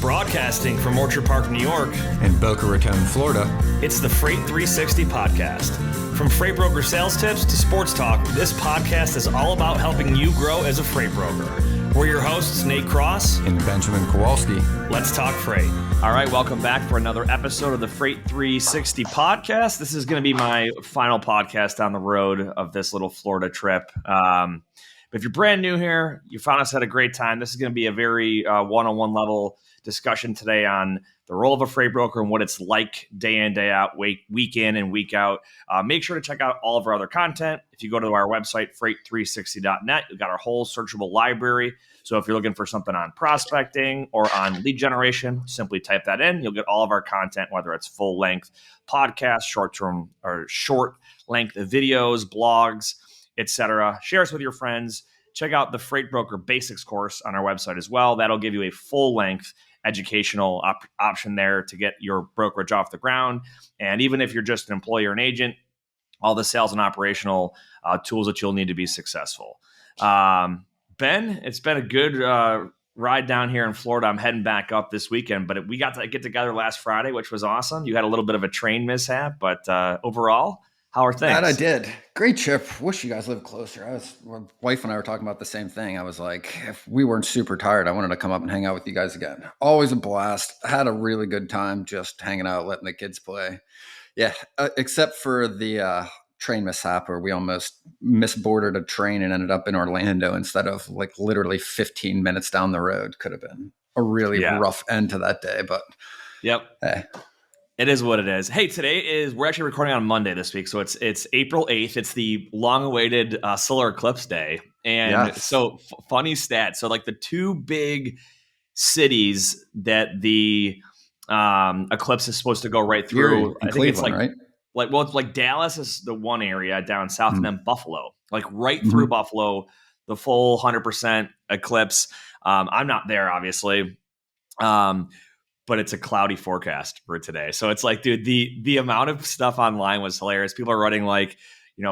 Broadcasting from Orchard Park, New York, and Boca Raton, Florida, it's the Freight 360 podcast. From freight broker sales tips to sports talk, this podcast is all about helping you grow as a freight broker. We're your hosts, Nate Cross and Benjamin Kowalski. Let's talk freight. All right, welcome back for another episode of the Freight 360 podcast. This is going to be my final podcast on the road of this little Florida trip. But if you're brand new here, you found us at a great time. This is going to be a very one-on-one level discussion today on the role of a freight broker and what it's like day in, day out, week in and week out. Make sure to check out all of our other content. If you go to our website, freight360.net, we've got our whole searchable library. So if you're looking for something on prospecting or on lead generation, simply type that in. You'll get all of our content, whether it's full-length podcasts, short-term or short-length videos, blogs, etc. Share us with your friends. Check out the Freight Broker Basics course on our website as well. That'll give you a full-length educational option there to get your brokerage off the ground. And even if you're just an employee or an agent, all the sales and operational tools that you'll need to be successful. Ben, it's been a good ride down here in Florida. I'm heading back up this weekend, but we got to get together last Friday, which was awesome. You had a little bit of a train mishap, but overall, how are things? That I did. Great trip. Wish you guys lived closer. My wife and I were talking about the same thing. I was like, if we weren't super tired, I wanted to come up and hang out with you guys again. Always a blast. Had a really good time just hanging out, letting the kids play. Yeah, except for the train mishap where we almost misboarded a train and ended up in Orlando instead of like literally 15 minutes down the road. Could have been a really rough end to that day, but hey. It is what it is. Hey, we're actually recording on Monday this week. So it's April 8th. It's the long-awaited solar eclipse day. And so funny stat. So like the two big cities that the eclipse is supposed to go right through. I think it's like, right? It's like Dallas is the one area down south and then Buffalo, like right through Buffalo, the full 100% eclipse. I'm not there, obviously. But it's a cloudy forecast for today. So it's like, dude, the amount of stuff online was hilarious. People are running like,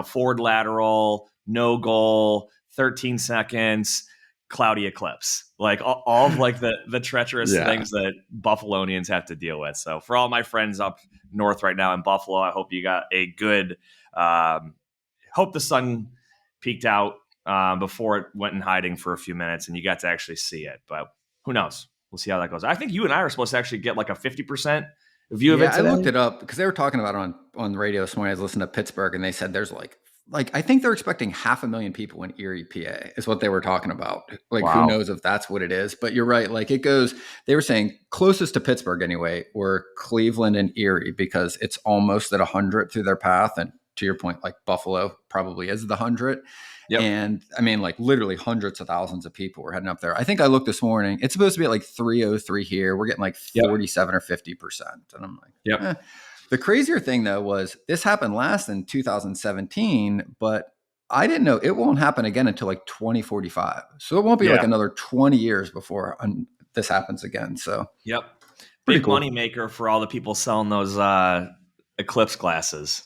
forward lateral, no goal, 13 seconds, cloudy eclipse. Like all of like the treacherous things that Buffalonians have to deal with. So for all my friends up north right now in Buffalo, I hope you got a good, hope the sun peeked out before it went in hiding for a few minutes and you got to actually see it. But who knows? We'll see how that goes. I think you and I are supposed to actually get like a 50% view of it today. I looked it up because they were talking about it on the radio this morning. I was listening to Pittsburgh and they said there's like I think they're expecting 500,000 people in Erie, PA is what they were talking about. Like Who knows if that's what it is, but you're right. Like it goes, they were saying closest to Pittsburgh anyway, were Cleveland and Erie because it's almost at 100 through their path. And to your point, like Buffalo probably is the 100. Yep. And I mean, like literally hundreds of thousands of people were heading up there. I think I looked this morning. It's supposed to be at like 303 here. We're getting like 47 or 50%. And I'm like, The crazier thing though was this happened last in 2017, but I didn't know it won't happen again until like 2045. So it won't be like another 20 years before this happens again. So big cool. Money maker for all the people selling those Eclipse glasses,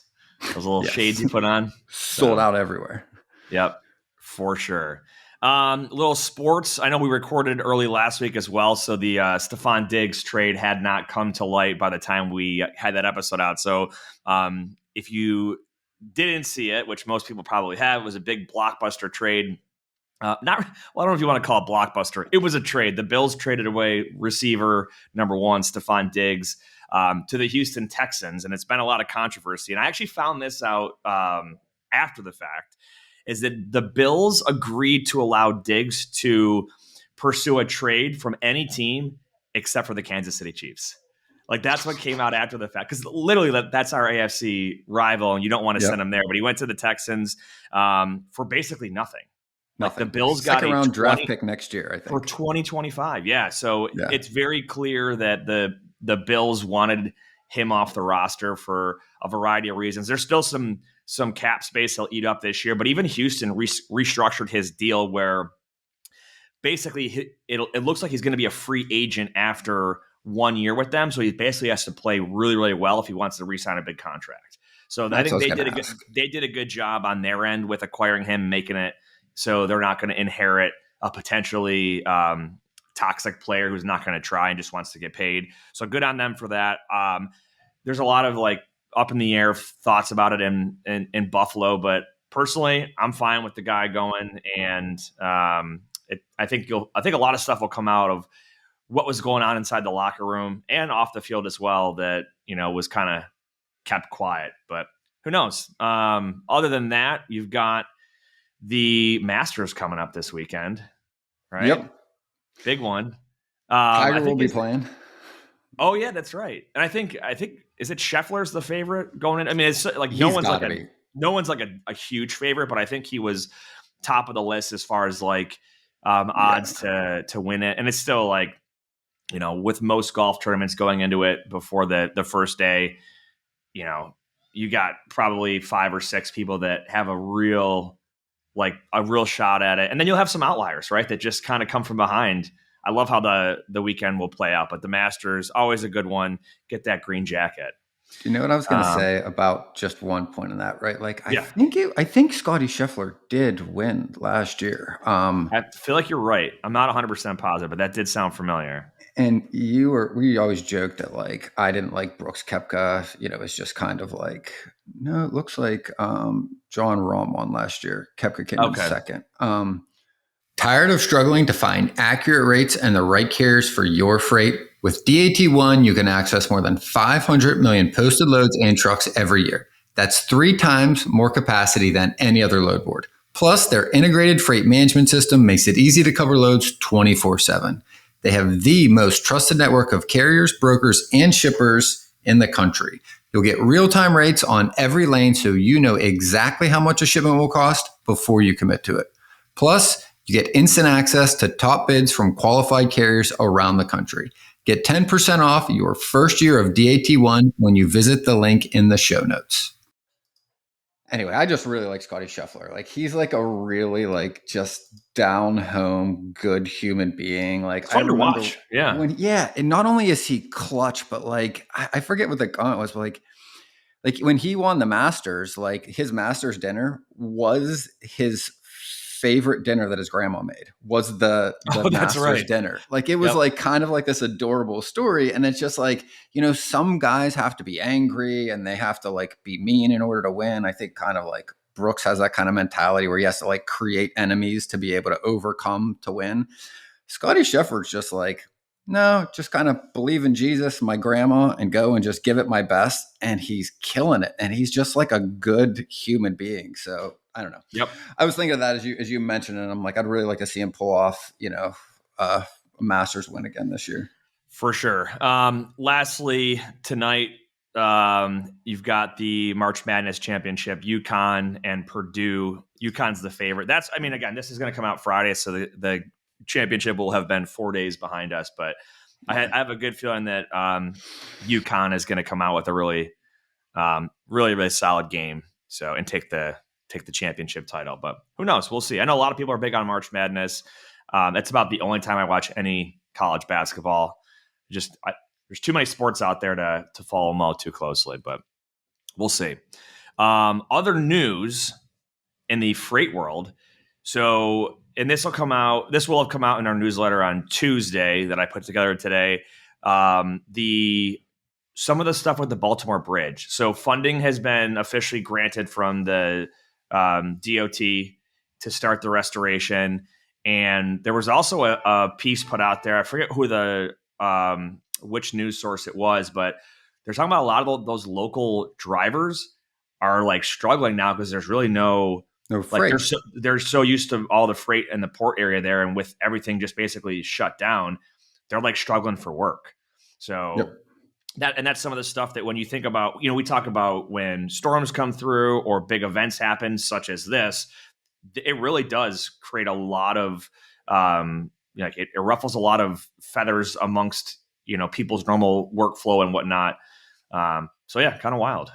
those little shades you put on. Sold out everywhere. Yep, for sure. Little sports. I know we recorded early last week as well, so the Stephon Diggs trade had not come to light by the time we had that episode out. So if you didn't see it, which most people probably have, it was a big blockbuster trade. I don't know if you want to call it blockbuster. It was a trade. The Bills traded away receiver number one, Stephon Diggs, to the Houston Texans, and it's been a lot of controversy. And I actually found this out after the fact. Is that the Bills agreed to allow Diggs to pursue a trade from any team except for the Kansas City Chiefs. Like that's what came out after the fact. Because literally that's our AFC rival and you don't want to send him there. But he went to the Texans for basically nothing. Like the Bills got a round draft pick next year, I think. For 2025. Yeah. So it's very clear that the Bills wanted him off the roster for a variety of reasons. There's still some cap space he'll eat up this year, but even Houston restructured his deal where basically it looks like he's going to be a free agent after 1 year with them. So he basically has to play really, really well if he wants to re-sign a big contract. So I think they did a good job on their end with acquiring him, making it so they're not going to inherit a potentially toxic player who's not going to try and just wants to get paid. So good on them for that. There's a lot of like up in the air thoughts about it in Buffalo, but personally, I'm fine with the guy going. And I think a lot of stuff will come out of what was going on inside the locker room and off the field as well that, was kind of kept quiet, but who knows? Other than that, you've got the Masters coming up this weekend, right? Yep. Big one. Tiger will be playing. Oh yeah, that's right. And I think is it Scheffler's the favorite going in? I mean, it's like no one's like a huge favorite, but I think he was top of the list as far as like odds to win it. And it's still like, with most golf tournaments going into it before the first day, you got probably 5 or 6 people that have a real shot at it. And then you'll have some outliers, right? That just kind of come from behind. I love how the weekend will play out, but the Masters, always a good one. Get that green jacket. Do you know what I was going to say about just one point on that, right? Like, I think Scottie Scheffler did win last year. I feel like you're right. I'm not 100% positive, but that did sound familiar. And we always joked that like, I didn't like Brooks Koepka, it's just kind of like, no, it looks like John Rahm won last year. Koepka came in second. Tired of struggling to find accurate rates and the right carriers for your freight? With DAT1, you can access more than 500 million posted loads and trucks every year. That's 3 times more capacity than any other load board. Plus, their integrated freight management system makes it easy to cover loads 24/7. They have the most trusted network of carriers, brokers, and shippers in the country. You'll get real-time rates on every lane so you know exactly how much a shipment will cost before you commit to it. Plus, you get instant access to top bids from qualified carriers around the country. Get 10% off your first year of DAT1 when you visit the link in the show notes. Anyway, I just really like Scottie Scheffler. Like, he's like a really like just down home, good human being. Like, fun to watch. Yeah. And not only is he clutch, but like, I forget what the comment was, but like when he won the Masters, like his Masters dinner was his favorite dinner that his grandma made, was the Masters dinner. Like, it was like kind of like this adorable story. And it's just like, some guys have to be angry and they have to like be mean in order to win. I think kind of like Brooks has that kind of mentality where he has to like create enemies to be able to overcome to win. Scottie Scheffler's just like, no, just kind of believe in Jesus, my grandma, and go and just give it my best. And he's killing it. And he's just like a good human being. So I don't know. Yep. I was thinking of that as you mentioned, and I'm like, I'd really like to see him pull off, a Masters win again this year. For sure. Lastly, tonight, you've got the March Madness Championship, UConn and Purdue. UConn's the favorite. Again, this is going to come out Friday, so the championship will have been 4 days behind us. But I have a good feeling that UConn is going to come out with a really, really, really solid game. So and take the championship title. But who knows? We'll see. I know a lot of people are big on March Madness. That's about the only time I watch any college basketball. There's too many sports out there to follow them all too closely, but we'll see. Other news in the freight world. So, and this will have come out in our newsletter on Tuesday that I put together today. Some of the stuff with the Baltimore Bridge. So funding has been officially granted from the DOT to start the restoration. And there was also a piece put out there. I forget who which news source it was, but they're talking about a lot of those local drivers are like struggling now because there's really no freight. Like they're so used to all the freight in the port area there, and with everything just basically shut down, they're like struggling for work. So that's some of the stuff that when you think about, we talk about when storms come through or big events happen, such as this, it really does create a lot of it ruffles a lot of feathers amongst people's normal workflow and whatnot. So yeah, kind of wild.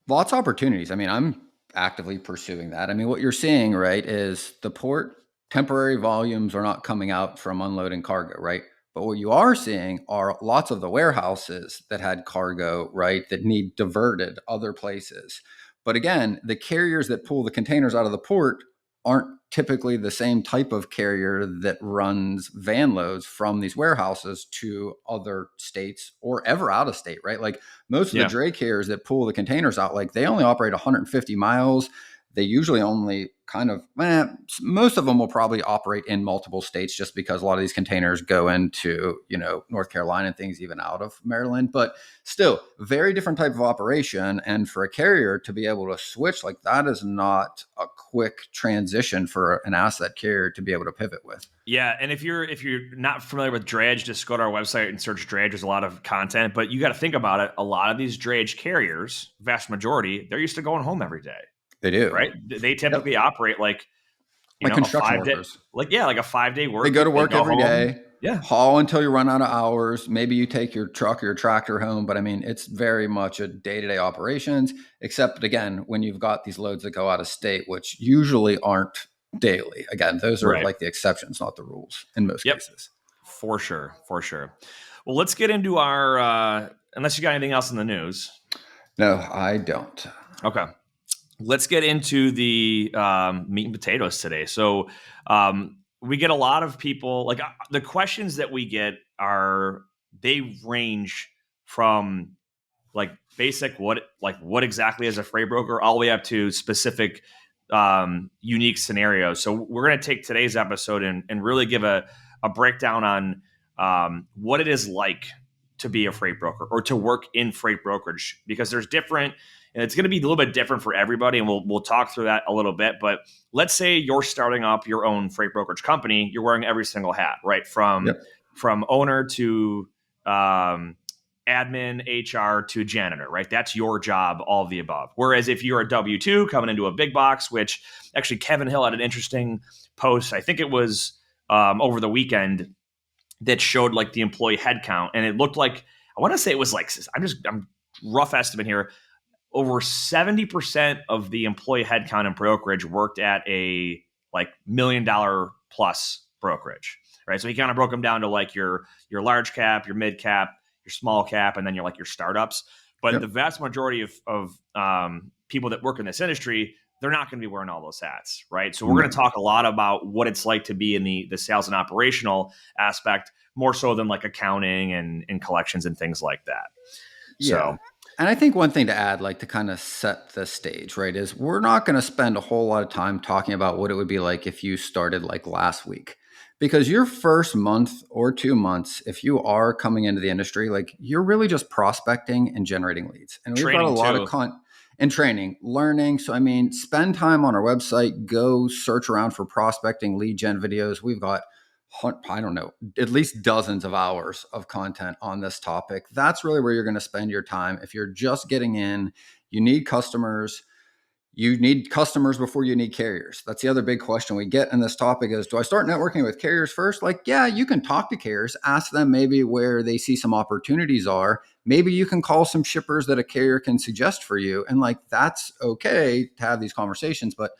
Lots of opportunities. I mean, I'm actively pursuing that. I mean, what you're seeing, right, is the port temporary volumes are not coming out from unloading cargo, right? But what you are seeing are lots of the warehouses that had cargo, right, that need diverted other places. But again, the carriers that pull the containers out of the port aren't typically the same type of carrier that runs van loads from these warehouses to other states or ever out of state, right? Like most of the dray carriers that pull the containers out, like they only operate 150 miles. They usually only most of them will probably operate in multiple states just because a lot of these containers go into, North Carolina and things even out of Maryland. But still, very different type of operation. And for a carrier to be able to switch, like that is not a quick transition for an asset carrier to be able to pivot with. Yeah, and if you're not familiar with drayage, just go to our website and search drayage. There's a lot of content, but you got to think about it. A lot of these drayage carriers, vast majority, they're used to going home every day. They do, right? They typically operate like construction workers. Like a 5-day work. They go to work every day. Yeah. Haul until you run out of hours. Maybe you take your truck or your tractor home, but I mean, it's very much a day-to-day operations, except again, when you've got these loads that go out of state, which usually aren't daily. Again, those are like the exceptions, not the rules in most cases. For sure. Well, let's get into our, unless you got anything else in the news. No, I don't. Okay. Let's get into the meat and potatoes today. So we get a lot of people, like the questions that we get they range from like basic, what exactly is a freight broker, all the way up to specific unique scenarios. So we're going to take today's episode and really give a breakdown on what it is like to be a freight broker or to work in freight brokerage, because there's different. And it's going to be a little bit different for everybody, and we'll talk through that a little bit. But let's say you're starting up your own freight brokerage company. You're wearing every single hat, right? From owner to admin, HR to janitor, right? That's your job, all of the above. Whereas if you're a W-2 coming into a big box, which actually Kevin Hill had an interesting post, I think it was over the weekend, that showed like the employee headcount. And it looked like, I want to say it was like, I'm rough estimate here, over 70% of the employee headcount in brokerage worked at a like $1 million plus brokerage, right? So he kind of broke them down to like your large cap, your mid cap, your small cap, and then your startups. But the vast majority of people that work in this industry, they're not going to be wearing all those hats, right? So we're going to talk a lot about what it's like to be in the sales and operational aspect, more so than like accounting and collections and things like that. Yeah. And I think one thing to add, like to kind of set the stage, right, is we're not going to spend a whole lot of time talking about what it would be like if you started like last week. Because your first month or 2 months, if you are coming into the industry, like you're really just prospecting and generating leads. And we've got a lot of and training, learning. So, I mean, spend time on our website, go search around for prospecting lead gen videos. We've got, I don't know, at least dozens of hours of content on this topic. That's really where you're going to spend your time. If you're just getting in, you need customers. You need customers before you need carriers. That's the other big question we get in this topic is, do I start networking with carriers first? Like, yeah, you can talk to carriers, ask them maybe where they see some opportunities are. Maybe you can call some shippers that a carrier can suggest for you. And like, that's okay to have these conversations, but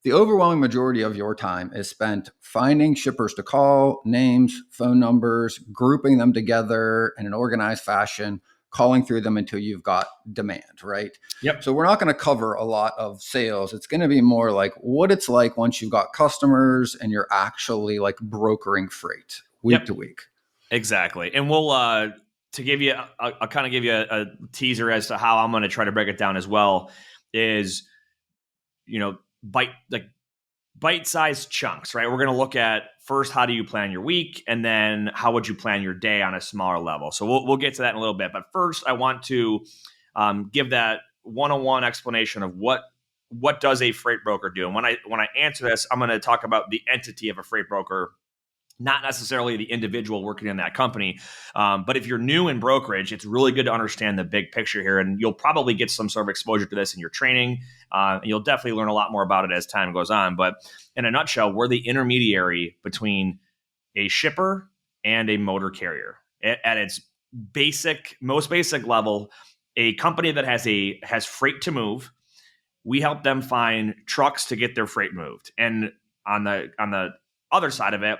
the overwhelming majority of your time is spent finding shippers to call, names, phone numbers, grouping them together in an organized fashion, calling through them until you've got demand, right? Yep. So we're not going to cover a lot of sales. It's going to be more like what it's like once you've got customers and you're actually like brokering freight week to week. Exactly. And we'll, to give you, I'll kind of give you a teaser as to how I'm going to try to break it down as well is, bite-sized chunks, right? We're going to look at first, how do you plan your week? And then how would you plan your day on a smaller level? So we'll get to that in a little bit. But first, I want to give that one-on-one explanation of what does a freight broker do? And when I answer this, I'm going to talk about the entity of a freight broker, not necessarily the individual working in that company. But if you're new in brokerage, it's really good to understand the big picture here. And you'll probably get some sort of exposure to this in your training. And you'll definitely learn a lot more about it as time goes on. But in a nutshell, we're the intermediary between a shipper and a motor carrier. At its most basic level, a company that has freight to move, we help them find trucks to get their freight moved. And on the other side of it,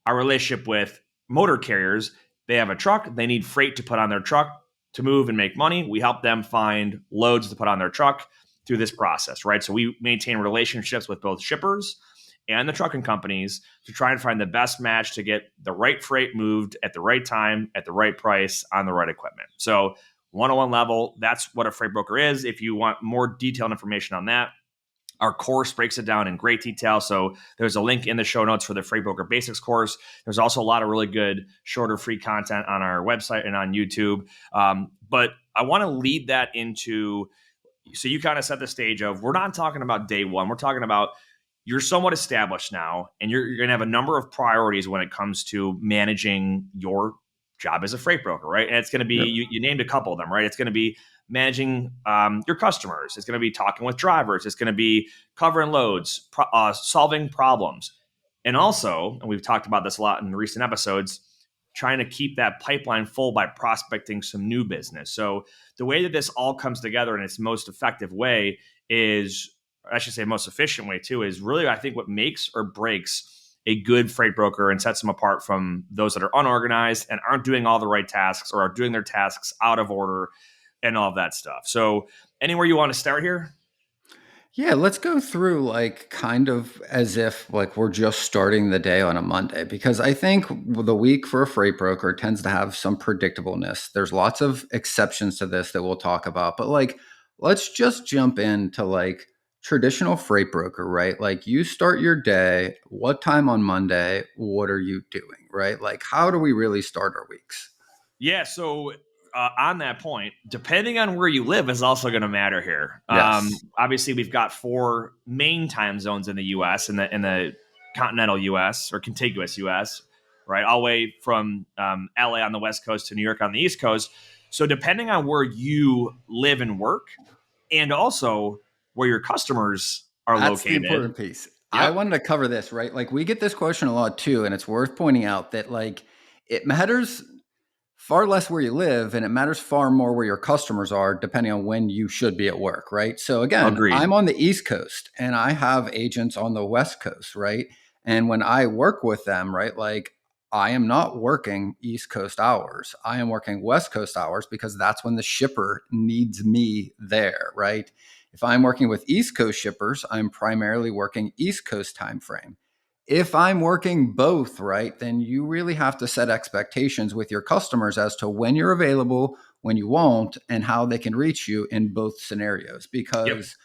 our relationship with motor carriers, they have a truck, they need freight to put on their truck to move and make money. We help them find loads to put on their truck through this process, right? So we maintain relationships with both shippers and the trucking companies to try and find the best match to get the right freight moved at the right time, at the right price, on the right equipment. So 101 level, that's what a freight broker is. If you want more detailed information on that, our course breaks it down in great detail. So there's a link in the show notes for the Freight Broker Basics course. There's also a lot of really good, shorter, free content on our website and on YouTube. But I want to lead that into, so you kind of set the stage of, we're not talking about day one. We're talking about you're somewhat established now, and you're going to have a number of priorities when it comes to managing your job as a freight broker, right? And it's going to be, you named a couple of them, right? It's going to be managing your customers. It's going to be talking with drivers. It's going to be covering loads, solving problems. And also, and we've talked about this a lot in recent episodes, trying to keep that pipeline full by prospecting some new business. So the way that this all comes together in its most effective way is, I should say most efficient way too, is really, I think, what makes or breaks a good freight broker and sets them apart from those that are unorganized and aren't doing all the right tasks or are doing their tasks out of order and all of that stuff. So anywhere you want to start here? Yeah, let's go through like kind of as if like we're just starting the day on a Monday, because I think the week for a freight broker tends to have some predictableness. There's lots of exceptions to this that we'll talk about, but like let's just jump into like traditional freight broker, right? Like you start your day, what time on Monday? What are you doing, right? Like how do we really start our weeks? Yeah, so on that point, depending on where you live is also going to matter here. Yes. Obviously, we've got 4 main time zones in the U.S. in the continental U.S. or contiguous U.S. Right, all the way from L.A. on the West Coast to New York on the East Coast. So depending on where you live and work, and also where your customers are That's the located. important piece. I Yep, wanted to cover this, right? Like we get this question a lot too, and it's worth pointing out that like it matters far less where you live and it matters far more where your customers are depending on when you should be at work, right? So again, agreed. I'm on the East Coast and I have agents on the West Coast, right? And when I work with them, right, like I am not working East Coast hours. I am working West Coast hours because that's when the shipper needs me there, right? If I'm working with East Coast shippers, I'm primarily working East Coast time frame. If I'm working both, right, then you really have to set expectations with your customers as to when you're available, when you won't, and how they can reach you in both scenarios. Yep, Because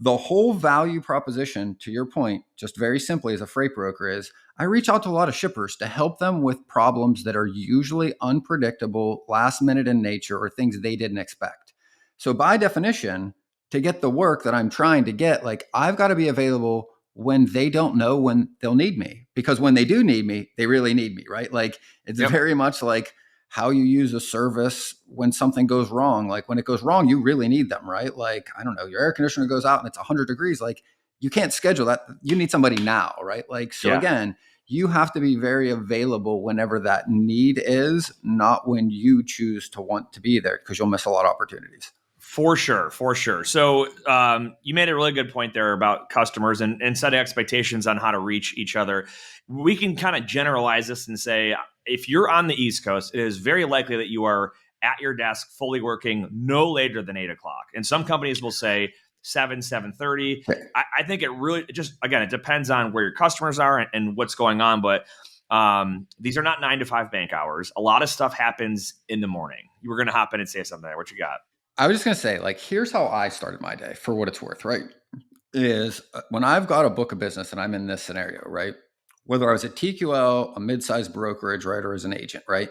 the whole value proposition, to your point, just very simply as a freight broker, is I reach out to a lot of shippers to help them with problems that are usually unpredictable, last minute in nature, or things they didn't expect. So, by definition, to get the work that I'm trying to get, like I've got to be available when they don't know when they'll need me. Because when they do need me, they really need me, right? Like it's yep, very much like how you use a service when something goes wrong. Like when it goes wrong, you really need them, right? Like, I don't know, your air conditioner goes out and it's 100 degrees. Like you can't schedule that. You need somebody now, right? Like, so yeah. again, you have to be very available whenever that need is, not when you choose to want to be there, because you'll miss a lot of opportunities. For sure, for sure. So you made a really good point there about customers and setting expectations on how to reach each other. We can kind of generalize this and say, if you're on the East Coast, it is very likely that you are at your desk fully working no later than 8 o'clock. And some companies will say 7:30. I think it just, again, it depends on where your customers are and what's going on. But these are not 9 to 5 bank hours. A lot of stuff happens in the morning. You were going to hop in and say something there. What you got? I was just going to say, like, here's how I started my day for what it's worth, right? Is when I've got a book of business and I'm in this scenario, right? Whether I was at TQL, a mid-sized brokerage, right, or as an agent, right?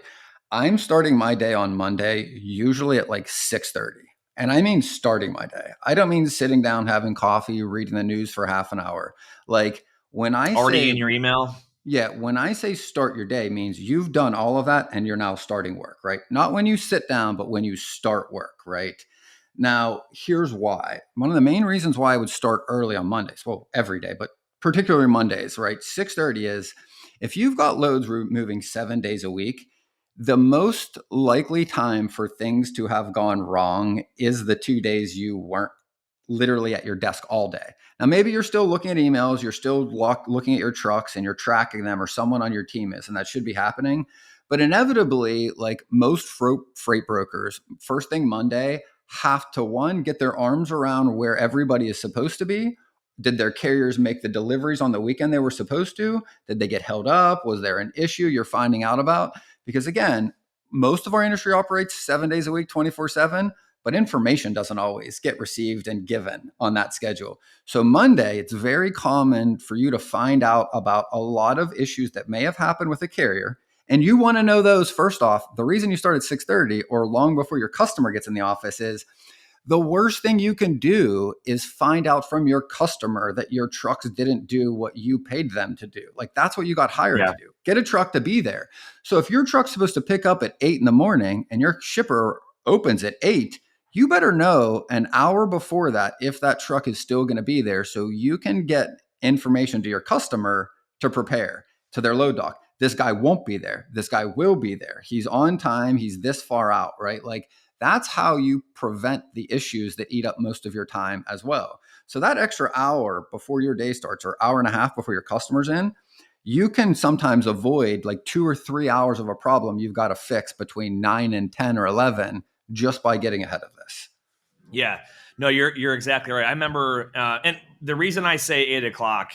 I'm starting my day on Monday, usually at like 6:30. And I mean starting my day. I don't mean sitting down, having coffee, reading the news for half an hour. Like when I Already in say your email? yeah, when I say start your day means you've done all of that and you're now starting work, right? Not when you sit down, but when you start work, right? Now, here's why. One of the main reasons why I would start early on Mondays, well, every day, but particularly Mondays, right? 6:30 is if you've got loads moving 7 days a week, the most likely time for things to have gone wrong is the 2 days you weren't literally at your desk all day. Now, maybe you're still looking at emails, you're still looking at your trucks and you're tracking them, or someone on your team is, and that should be happening. But inevitably, like most freight brokers, first thing Monday have to one, get their arms around where everybody is supposed to be, Did their carriers make the deliveries on the weekend they were supposed to? Did they get held up? Was there an issue you're finding out about? Because again, most of our industry operates 7 days a week, 24/7, but information doesn't always get received and given on that schedule. So Monday, it's very common for you to find out about a lot of issues that may have happened with a carrier. And you want to know those first off. The reason you start at 6:30 or long before your customer gets in the office is the worst thing you can do is find out from your customer that your trucks didn't do what you paid them to do. Like that's what you got hired to do. Get a truck to be there. So if your truck's supposed to pick up at 8 in the morning and your shipper opens at 8, you better know an hour before that if that truck is still going to be there so you can get information to your customer to prepare to their load dock. This guy won't be there. This guy will be there. He's on time. He's this far out, right? Like that's how you prevent the issues that eat up most of your time as well. So that extra hour before your day starts or hour and a half before your customer's in, you can sometimes avoid like 2 or 3 hours of a problem you've got to fix between 9 and 10 or 11 just by getting ahead of this. Yeah, no, you're exactly right. I remember, and the reason I say 8 o'clock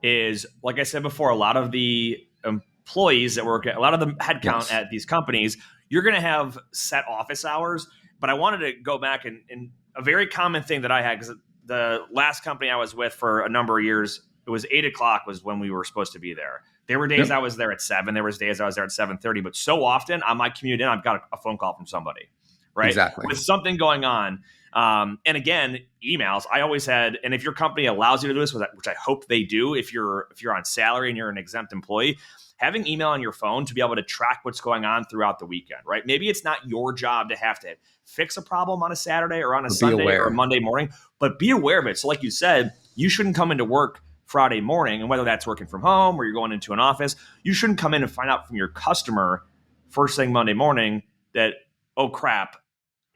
is, like I said before, a lot of the employees that work, a lot of the headcount at these companies, you're going to have set office hours. But I wanted to go back and a very common thing that I had, because the last company I was with for a number of years, it was 8 o'clock was when we were supposed to be there. There were days I was there at 7. There was days I was there at 7:30. But so often on my commute in, I've got a phone call from somebody, right? Exactly. With something going on. And again, emails, I always had, and if your company allows you to do this, which I hope they do, if you're on salary and you're an exempt employee, having email on your phone to be able to track what's going on throughout the weekend, right? Maybe it's not your job to have to fix a problem on a Saturday or on a Sunday or a Monday morning, but be aware of it. So like you said, you shouldn't come into work Friday morning, and whether that's working from home or you're going into an office, you shouldn't come in and find out from your customer first thing Monday morning that, oh crap,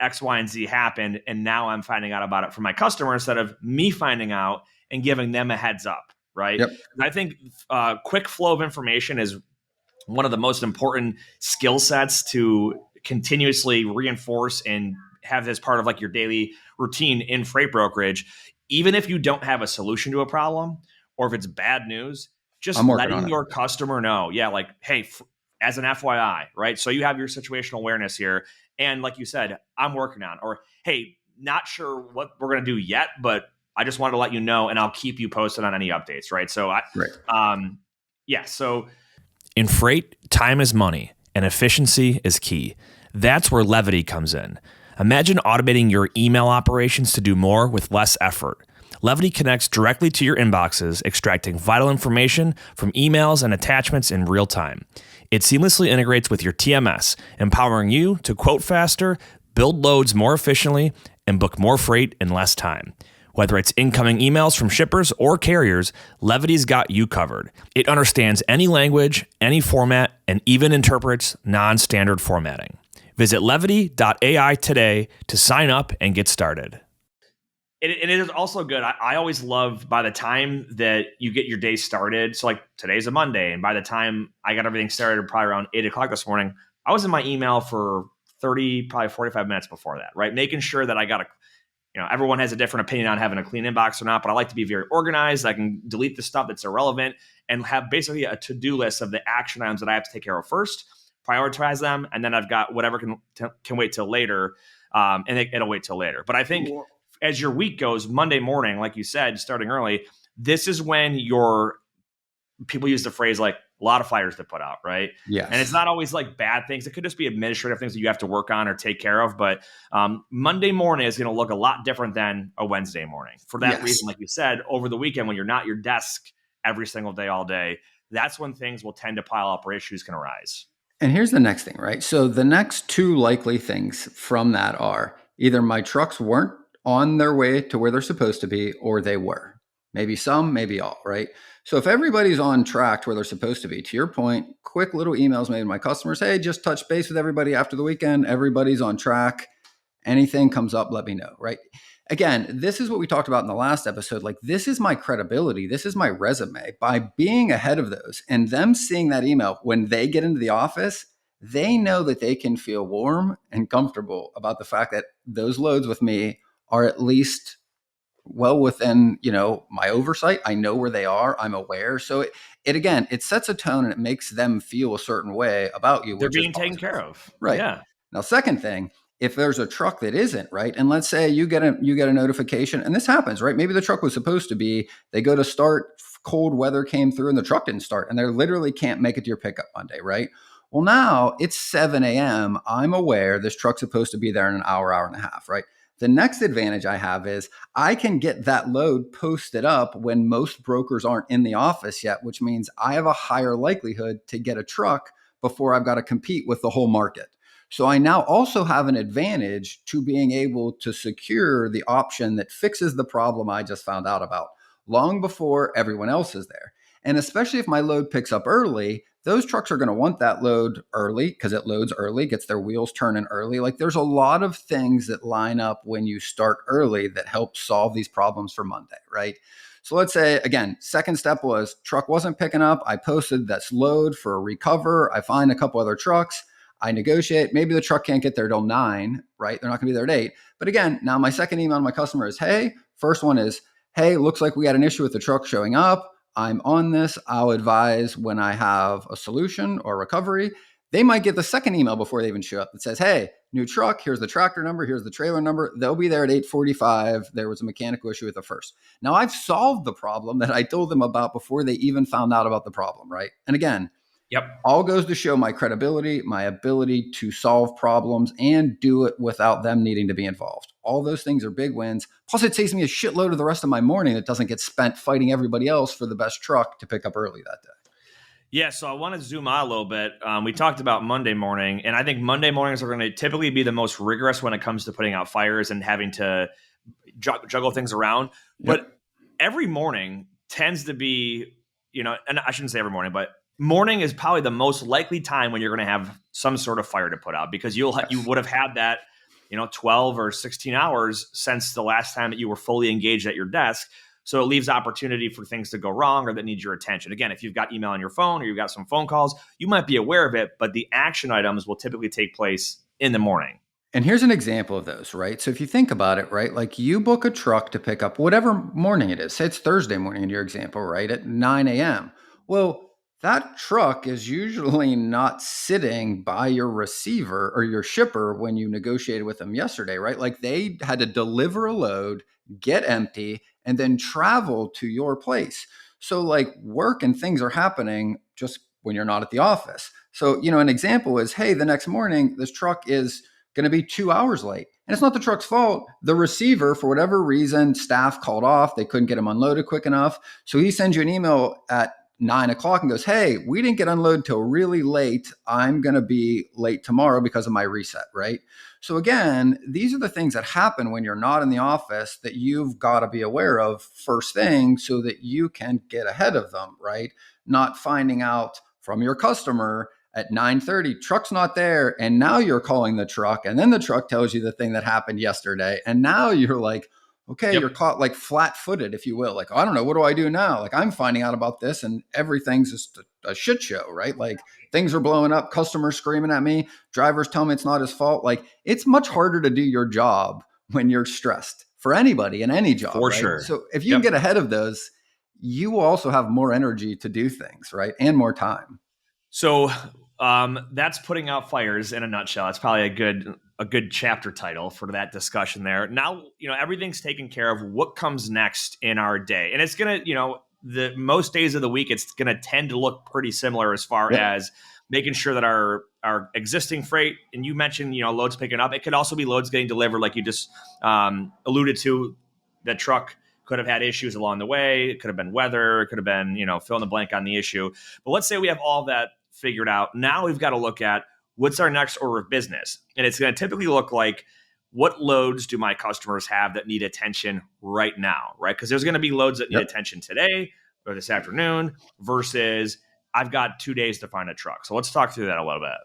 X, Y, and Z happened, and now I'm finding out about it from my customer instead of me finding out and giving them a heads up, right? Yep. I think quick flow of information is one of the most important skill sets to continuously reinforce and have as part of like your daily routine in freight brokerage. Even if you don't have a solution to a problem or if it's bad news, just letting your customer know, like, hey, as an FYI, right? So you have your situational awareness here. And like you said, I'm working on, or hey, not sure what we're going to do yet, but I just wanted to let you know, and I'll keep you posted on any updates, right? So, So in freight, time is money, and efficiency is key. That's where Levity comes in. Imagine automating your email operations to do more with less effort. Levity connects directly to your inboxes, extracting vital information from emails and attachments in real time. It seamlessly integrates with your TMS, empowering you to quote faster, build loads more efficiently, and book more freight in less time. Whether it's incoming emails from shippers or carriers, Levity's got you covered. It understands any language, any format, and even interprets non-standard formatting. Visit levity.ai today to sign up and get started. It is also good. I always love by the time that you get your day started. So like today's a Monday. And by the time I got everything started probably around 8 o'clock this morning, I was in my email for 30, probably 45 minutes before that, right? Making sure that I got everyone has a different opinion on having a clean inbox or not, but I like to be very organized. I can delete the stuff that's irrelevant and have basically a to-do list of the action items that I have to take care of first, prioritize them, and then I've got whatever can wait till later, and it'll wait till later. But I think as your week goes, Monday morning, like you said, starting early, this is when people use the phrase like a lot of fires to put out, right? Yes. And it's not always like bad things. It could just be administrative things that you have to work on or take care of. But Monday morning is going to look a lot different than a Wednesday morning. For that reason, like you said, over the weekend, when you're not at your desk every single day, all day, that's when things will tend to pile up or issues can arise. And here's the next thing, right? So the next two likely things from that are either my trucks weren't on their way to where they're supposed to be, or they were. Maybe some, maybe all, right? So if everybody's on track to where they're supposed to be, to your point, quick little emails made to my customers, hey, just touch base with everybody after the weekend. Everybody's on track. Anything comes up, let me know, right? Again, this is what we talked about in the last episode. Like, this is my credibility. This is my resume. By being ahead of those and them seeing that email when they get into the office, they know that they can feel warm and comfortable about the fact that those loads with me are at least well within, my oversight. I know where they are. I'm aware. So it sets a tone and it makes them feel a certain way about you, They're which is being taken positive. care of. Right. Yeah. Now, second thing, if there's a truck that isn't, right, and let's say you get a notification, and this happens, right? Maybe the truck was supposed to be, they go to start, cold weather came through and the truck didn't start, and they literally can't make it to your pickup Monday, right? Well, now it's 7 a.m. I'm aware this truck's supposed to be there in an hour, hour and a half, right? The next advantage I have is I can get that load posted up when most brokers aren't in the office yet, which means I have a higher likelihood to get a truck before I've got to compete with the whole market. So I now also have an advantage to being able to secure the option that fixes the problem I just found out about long before everyone else is there. And especially if my load picks up early, those trucks are going to want that load early because it loads early, gets their wheels turning early. Like there's a lot of things that line up when you start early that help solve these problems for Monday, right? So let's say, again, second step was truck wasn't picking up. I posted that's load for a recover. I find a couple other trucks. I negotiate. Maybe the truck can't get there till 9, right? They're not going to be there at 8. But again, now my second email to my customer is, hey, first one is, hey, looks like we had an issue with the truck showing up. I'm on this. I'll advise when I have a solution or recovery. They might get the second email before they even show up that says, hey, new truck, here's the tractor number, here's the trailer number. They'll be there at 8:45. There was a mechanical issue with the first. Now I've solved the problem that I told them about before they even found out about the problem, right? And again, Yep. all goes to show my credibility, my ability to solve problems and do it without them needing to be involved. All those things are big wins. Plus, it saves me a shitload of the rest of my morning that doesn't get spent fighting everybody else for the best truck to pick up early that day. Yeah, so I want to zoom out a little bit. We talked about Monday morning, and I think Monday mornings are going to typically be the most rigorous when it comes to putting out fires and having to juggle things around. Yep. But every morning tends to be, and I shouldn't say every morning, but morning is probably the most likely time when you're going to have some sort of fire to put out because you would have had that, 12 or 16 hours since the last time that you were fully engaged at your desk. So it leaves opportunity for things to go wrong or that need your attention. Again, if you've got email on your phone or you've got some phone calls, you might be aware of it, but the action items will typically take place in the morning. And here's an example of those, right? So if you think about it, right, like you book a truck to pick up whatever morning it is, say it's Thursday morning in your example, right, at 9 a.m. Well, that truck is usually not sitting by your receiver or your shipper when you negotiated with them yesterday, right? Like they had to deliver a load, get empty, and then travel to your place. So like work and things are happening just when you're not at the office. So, an example is, hey, the next morning, this truck is going to be 2 hours late. And it's not the truck's fault. The receiver, for whatever reason, staff called off. They couldn't get him unloaded quick enough. So he sends you an email at 9 o'clock and goes, hey, we didn't get unloaded till really late. I'm going to be late tomorrow because of my reset, right? So again, these are the things that happen when you're not in the office that you've got to be aware of first thing so that you can get ahead of them, right? Not finding out from your customer at 9:30, truck's not there. And now you're calling the truck. And then the truck tells you the thing that happened yesterday. And now you're like, okay, Yep. You're caught like flat footed, if you will. Like, I don't know, what do I do now? Like, I'm finding out about this and everything's just a shit show, right? Like, things are blowing up, customers screaming at me, drivers tell me it's not his fault. Like, it's much harder to do your job when you're stressed for anybody in any job, For right? sure. So if you can get ahead of those, you will also have more energy to do things, right? And more time. So that's putting out fires in a nutshell. It's probably a good chapter title for that discussion there. Now, everything's taken care of. What comes next in our day? And it's going to, the most days of the week, it's going to tend to look pretty similar as far as making sure that our existing freight, and you mentioned, loads picking up. It could also be loads getting delivered, like you just alluded to. The truck could have had issues along the way. It could have been weather. It could have been, fill in the blank on the issue. But let's say we have all that figured out. Now we've got to look at what's our next order of business. And it's going to typically look like, what loads do my customers have that need attention right now, right? Because there's going to be loads that need attention today or this afternoon versus I've got 2 days to find a truck. So let's talk through that a little bit.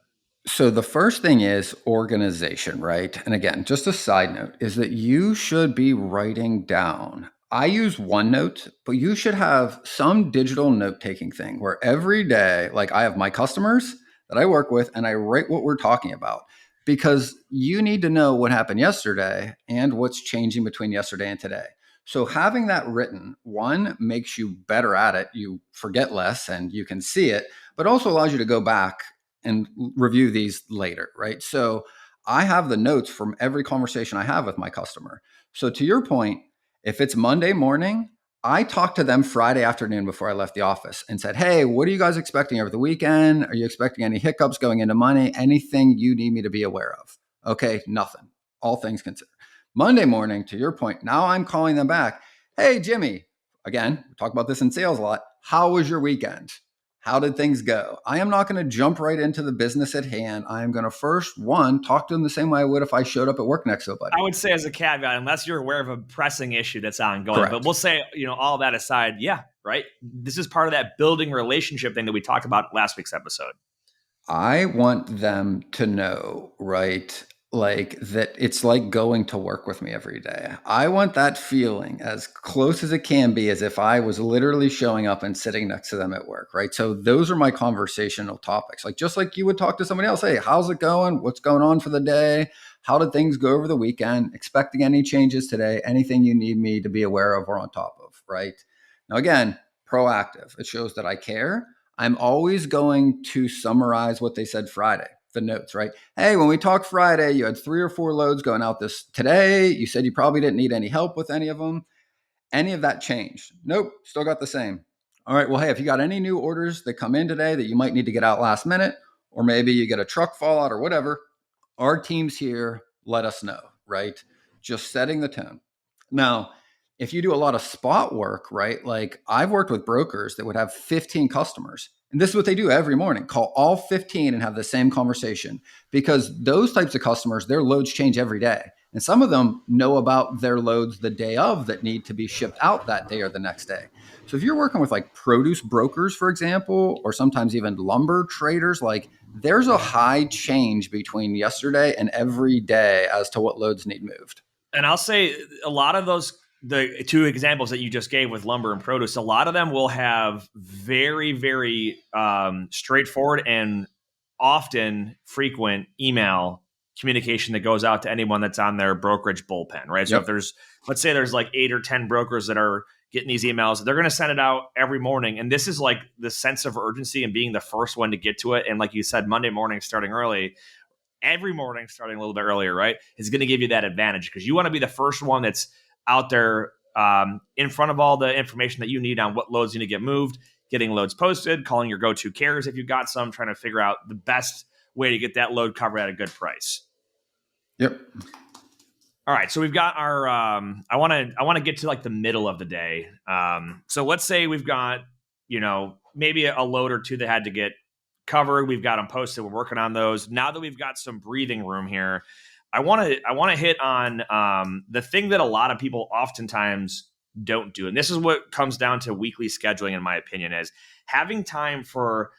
So the first thing is organization, right? And again, just a side note is that you should be writing down. I use OneNote, but you should have some digital note-taking thing where every day, like I have my customers that I work with and I write what we're talking about because you need to know what happened yesterday and what's changing between yesterday and today. So having that written, one, makes you better at it. You forget less and you can see it, but also allows you to go back and review these later, right? So I have the notes from every conversation I have with my customer. So to your point, if it's Monday morning, I talked to them Friday afternoon before I left the office and said, hey, what are you guys expecting over the weekend? Are you expecting any hiccups going into money? Anything you need me to be aware of? Okay, nothing. All things considered. Monday morning, to your point, now I'm calling them back. Hey, Jimmy, again, we talk about this in sales a lot. How was your weekend? How did things go? I am not going to jump right into the business at hand. I am going to first, one, talk to them the same way I would if I showed up at work next to a buddy. I would say as a caveat, unless you're aware of a pressing issue that's ongoing, Correct. But we'll say, all that aside, yeah, right? This is part of that building relationship thing that we talked about last week's episode. I want them to know, right? Like that it's like going to work with me every day. I want that feeling as close as it can be as if I was literally showing up and sitting next to them at work, right? So those are my conversational topics. Like just like you would talk to somebody else, hey, how's it going? What's going on for the day? How did things go over the weekend? Expecting any changes today? Anything you need me to be aware of or on top of, right? Now, again, proactive. It shows that I care. I'm always going to summarize what they said Friday, the notes, right? Hey, when we talked Friday, you had 3 or 4 loads going out this today. You said you probably didn't need any help with any of them. Any of that changed? Nope, still got the same. All right, well, hey, if you got any new orders that come in today that you might need to get out last minute, or maybe you get a truck fallout or whatever, our team's here, let us know, right? Just setting the tone. Now, if you do a lot of spot work, right? Like I've worked with brokers that would have 15 customers. And this is what they do every morning, call all 15 and have the same conversation because those types of customers, their loads change every day. And some of them know about their loads the day of that need to be shipped out that day or the next day. So if you're working with like produce brokers, for example, or sometimes even lumber traders, like there's a high change between yesterday and every day as to what loads need moved. And I'll say a lot of those, the 2 examples that you just gave with lumber and produce, a lot of them will have very, very straightforward and often frequent email communication that goes out to anyone that's on their brokerage bullpen, right? So if there's, let's say there's like 8 or 10 brokers that are getting these emails, they're going to send it out every morning. And this is like the sense of urgency and being the first one to get to it. And like you said, Monday morning starting early, every morning starting a little bit earlier, right, is going to give you that advantage because you want to be the first one that's out there in front of all the information that you need on what loads need to get moved, getting loads posted, calling your go-to carriers if you've got some, trying to figure out the best way to get that load covered at a good price. Yep. All right, so we've got our. I want to get to like the middle of the day. So let's say we've got maybe a load or 2 that had to get covered. We've got them posted. We're working on those. Now that we've got some breathing room here, I want to hit on the thing that a lot of people oftentimes don't do, and this is what comes down to weekly scheduling, in my opinion, is having time for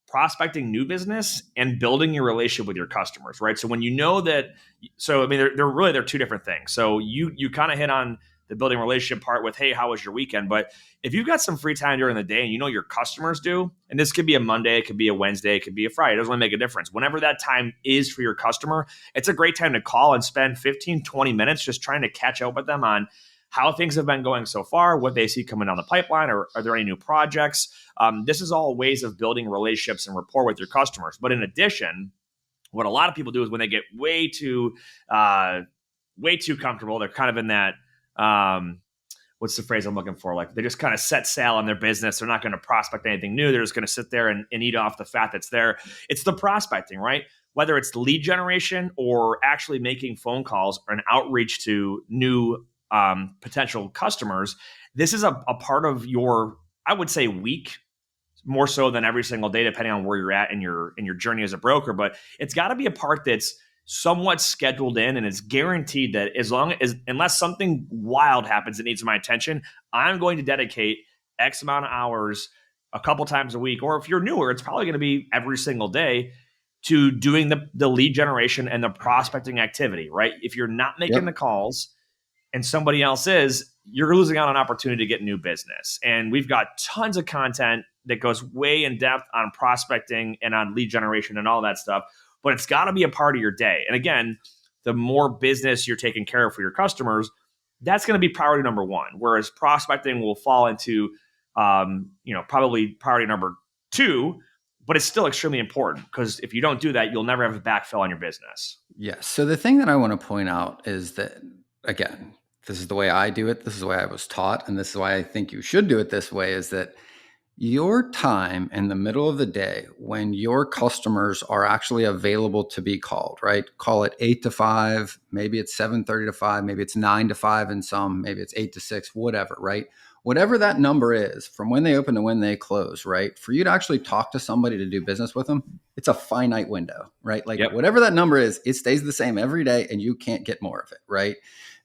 prospecting new business and building your relationship with your customers, right? So when you know that, so I mean, they're 2 different things. So you kind of hit on the building relationship part with, hey, how was your weekend? But if you've got some free time during the day and your customers do, and this could be a Monday, it could be a Wednesday, it could be a Friday, it doesn't really make a difference. Whenever that time is for your customer, it's a great time to call and spend 15, 20 minutes just trying to catch up with them on how things have been going so far, what they see coming down the pipeline, or are there any new projects? This is all ways of building relationships and rapport with your customers. But in addition, what a lot of people do is when they get way too comfortable, they're kind of in that, what's the phrase I'm looking for? Like they just kind of set sail on their business. They're not going to prospect anything new. They're just going to sit there and eat off the fat that's there. It's the prospecting, right? Whether it's lead generation or actually making phone calls or an outreach to new potential customers, this is a part of your, I would say, week, more so than every single day, depending on where you're at in your journey as a broker. But it's got to be a part that's somewhat scheduled in, and it's guaranteed that unless something wild happens that needs my attention, I'm going to dedicate X amount of hours a couple times a week. Or if you're newer, it's probably going to be every single day to doing the lead generation and the prospecting activity, right? If you're not making the calls and somebody else is, you're losing out on an opportunity to get new business. And we've got tons of content that goes way in depth on prospecting and on lead generation and all that stuff, but it's got to be a part of your day. And again, the more business you're taking care of for your customers, that's going to be priority number one. Whereas prospecting will fall into, probably priority number two, but it's still extremely important because if you don't do that, you'll never have a backfill on your business. Yes. So the thing that I want to point out is that, again, this is the way I do it. This is the way I was taught. And this is why I think you should do it this way, is that your time in the middle of the day when your customers are actually available to be called, right? Call it 8 to 5, maybe it's 7:30 to 5, maybe it's 9 to 5 in some, maybe it's 8 to 6, whatever, right? Whatever that number is from when they open to when they close, right? For you to actually talk to somebody to do business with them, it's a finite window, right? Like whatever that number is, it stays the same every day and you can't get more of it, right?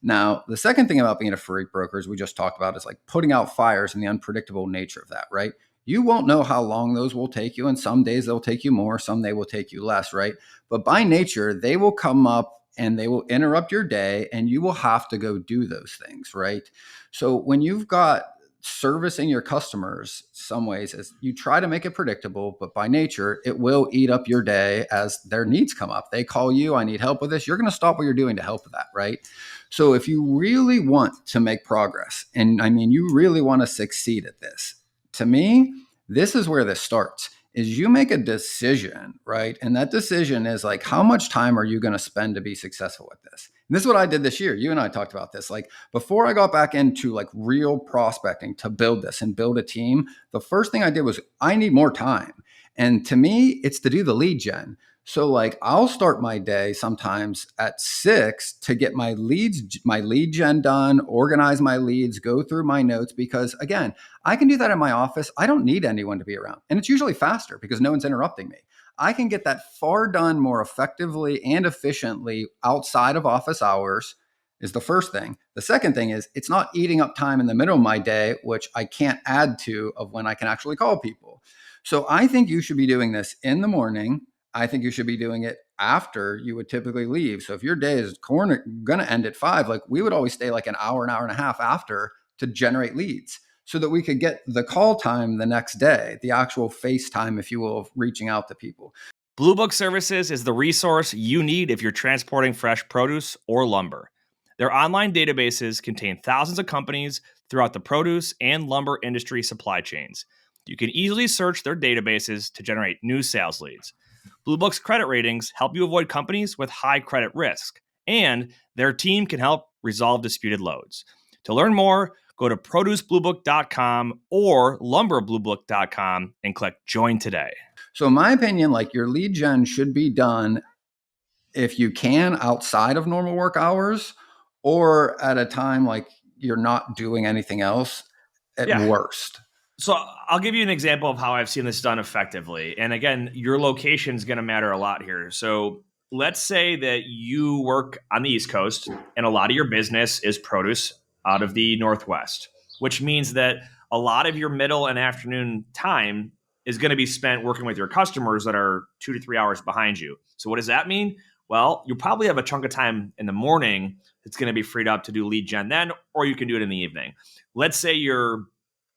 Now, the second thing about being a freight broker, as we just talked about, is like putting out fires and the unpredictable nature of that, right? You won't know how long those will take you. And some days they'll take you more, some they will take you less, right? But by nature, they will come up and they will interrupt your day and you will have to go do those things, right? So when you've got servicing your customers, some ways is you try to make it predictable, but by nature, it will eat up your day as their needs come up. They call you, I need help with this. You're going to stop what you're doing to help with that, right? So if you really want to make progress, and I mean, you really want to succeed at this, to me, this is where this starts. Is you make a decision, right? And that decision is like, how much time are you going to spend to be successful with this? And this is what I did this year. You and I talked about this. Like before I got back into like real prospecting to build this and build a team, the first thing I did was I need more time. And to me, it's to do the lead gen. So like I'll start my day sometimes at 6 to get my lead gen done, organize my leads, go through my notes, because again, I can do that in my office. I don't need anyone to be around. And it's usually faster because no one's interrupting me. I can get that far done more effectively and efficiently outside of office hours is the first thing. The second thing is it's not eating up time in the middle of my day, which I can't add to of when I can actually call people. So I think you should be doing this in the morning. I think you should be doing it after you would typically leave. So if your day is going to end at 5, like we would always stay like an hour and a half after to generate leads so that we could get the call time the next day, the actual face time, if you will, of reaching out to people. Blue Book Services is the resource you need if you're transporting fresh produce or lumber. Their online databases contain thousands of companies throughout the produce and lumber industry supply chains. You can easily search their databases to generate new sales leads. Blue Book's credit ratings help you avoid companies with high credit risk, and their team can help resolve disputed loads. To learn more, go to producebluebook.com or lumberbluebook.com and click join today. So in my opinion, like your lead gen should be done if you can outside of normal work hours or at a time like you're not doing anything else at worst. So I'll give you an example of how I've seen this done effectively. And again, your location is going to matter a lot here. So let's say that you work on the East Coast and a lot of your business is produce out of the Northwest, which means that a lot of your middle and afternoon time is going to be spent working with your customers that are 2 to 3 hours behind you. So what does that mean? Well, you probably have a chunk of time in the morning that's going to be freed up to do lead gen then, or you can do it in the evening. Let's say you're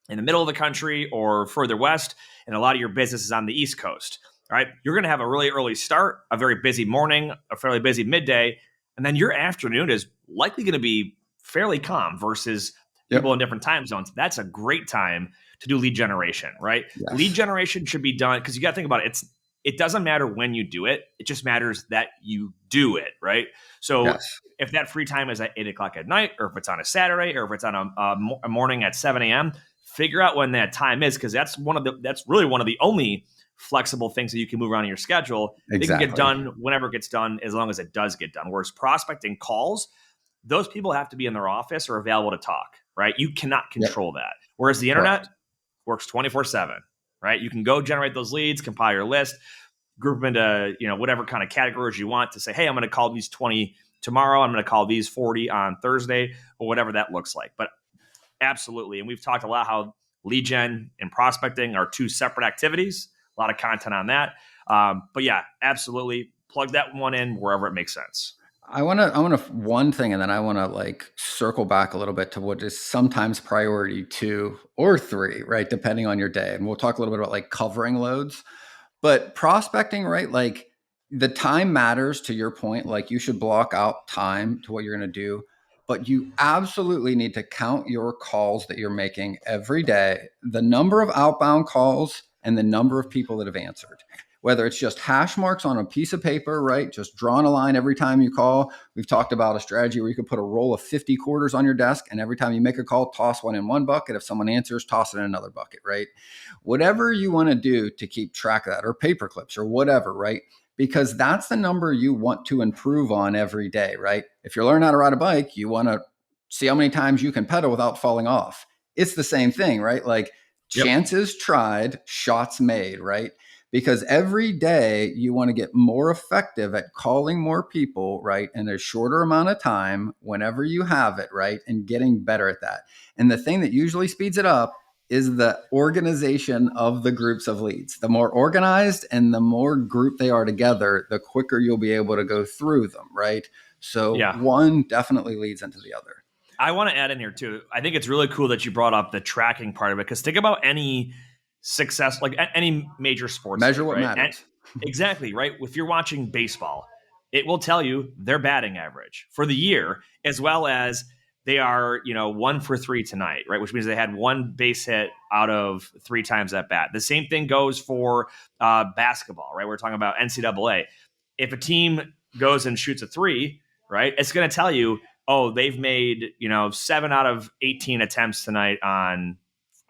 in the middle of the country or further west, and a lot of your business is on the East Coast. All right, you're going to have a really early start, a very busy morning, a fairly busy midday, and then your afternoon is likely going to be fairly calm versus people in different time zones. That's a great time to do lead generation, right? Yes. Lead generation should be done because you got to think about it. It doesn't matter when you do it. It just matters that you do it, right? So if that free time is at 8 o'clock at night, or if it's on a Saturday, or if it's on a morning at 7 a.m., figure out when that time is, because that's really one of the only flexible things that you can move around in your schedule. Exactly. It can get done whenever it gets done, as long as it does get done. Whereas prospecting calls, those people have to be in their office or available to talk, right? You cannot control that. Whereas the internet works 24/7, right? You can go generate those leads, compile your list, group them into whatever kind of categories you want to say, hey, I'm going to call these 20 tomorrow. I'm going to call these 40 on Thursday, or whatever that looks like. But absolutely. And we've talked a lot how lead gen and prospecting are two separate activities. A lot of content on that. But yeah, absolutely. Plug that one in wherever it makes sense. I want to one thing, and then I want to like circle back a little bit to what is sometimes priority 2 or 3, right? Depending on your day. And we'll talk a little bit about like covering loads, but prospecting, right? Like the time matters, to your point. Like you should block out time to what you're going to do. but you absolutely need to count your calls that you're making every day, the number of outbound calls and the number of people that have answered. Whether it's just hash marks on a piece of paper, right? Just drawing a line every time you call. We've talked about a strategy where you could put a roll of 50 quarters on your desk, and every time you make a call, toss one in one bucket. If someone answers, toss it in another bucket, right? Whatever you want to do to keep track of that, or paper clips or whatever, right? Because that's the number you want to improve on every day, right? If you're learning how to ride a bike, you want to see how many times you can pedal without falling off. It's the same thing, right? Like chances tried, shots made, right? Because every day you want to get more effective at calling more people, right? In a shorter amount of time, whenever you have it, right? And getting better at that. And the thing that usually speeds it up is the organization of the groups of leads. The more organized and the more group they are together, the quicker you'll be able to go through them, right? So one definitely leads into the other. I want to add in here too. I think it's really cool that you brought up the tracking part of it, because think about any success, like any major sports. Measure what matters. Exactly, right? If you're watching baseball, it will tell you their batting average for the year, as well as they are, 1 for 3 tonight, right? Which means they had one base hit out of 3 times at bat. The same thing goes for basketball, right? We're talking about NCAA. If a team goes and shoots a 3, right, it's going to tell you, oh, they've made, 7 out of 18 attempts tonight on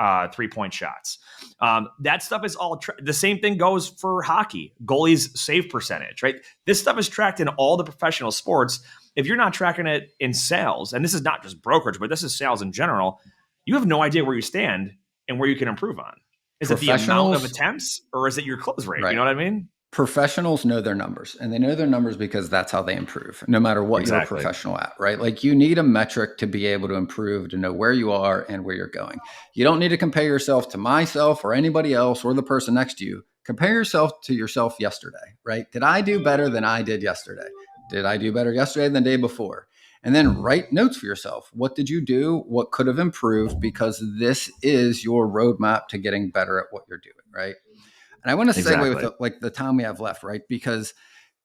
3-point shots. That stuff is all the same thing goes for hockey, goalies' save percentage, right? This stuff is tracked in all the professional sports. If you're not tracking it in sales, and this is not just brokerage, but this is sales in general, you have no idea where you stand and where you can improve on. Is it the amount of attempts, or is it your close rate? Right. You know what I mean? Professionals know their numbers, and they know their numbers because that's how they improve, no matter what you're a professional at, right? Like you need a metric to be able to improve, to know where you are and where you're going. You don't need to compare yourself to myself or anybody else or the person next to you. Compare yourself to yourself yesterday, right? Did I do better than I did yesterday? Did I do better yesterday than the day before? And then write notes for yourself. What did you do? What could have improved? Because this is your roadmap to getting better at what you're doing, right? And I want to segue with the time we have left, right? Because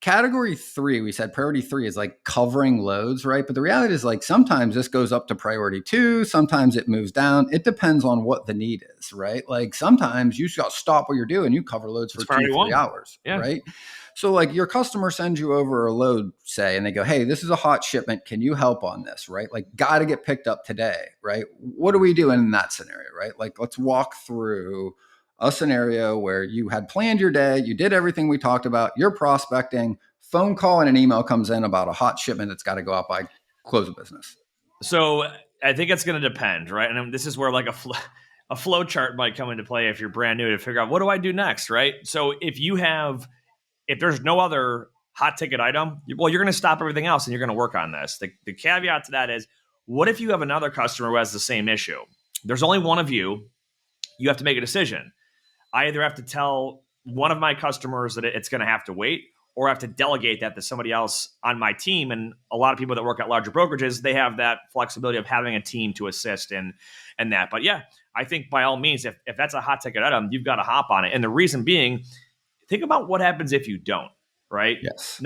category 3, we said priority 3 is like covering loads, right? But the reality is like sometimes this goes up to priority 2, sometimes it moves down. It depends on what the need is, right? Like sometimes you just got to stop what you're doing. You cover loads for 2-3 hours, right? So like your customer sends you over a load, say, and they go, hey, this is a hot shipment. Can you help on this, right? Like got to get picked up today, right? What do we do in that scenario, right? Like let's walk through a scenario where you had planned your day, you did everything we talked about, you're prospecting, phone call and an email comes in about a hot shipment that's got to go out by close of business. So I think it's going to depend, right? And this is where like a flow chart might come into play if you're brand new to figure out what do I do next, right? So if there's no other hot ticket item, well, you're going to stop everything else and you're going to work on this. The caveat to that is, what if you have another customer who has the same issue? There's only one of you. You have to make a decision. I either have to tell one of my customers that it's going to have to wait, or I have to delegate that to somebody else on my team. And a lot of people that work at larger brokerages, they have that flexibility of having a team to assist in that. But yeah, I think by all means, if that's a hot ticket item, you've got to hop on it. And the reason being, think about what happens if you don't, right? Yes.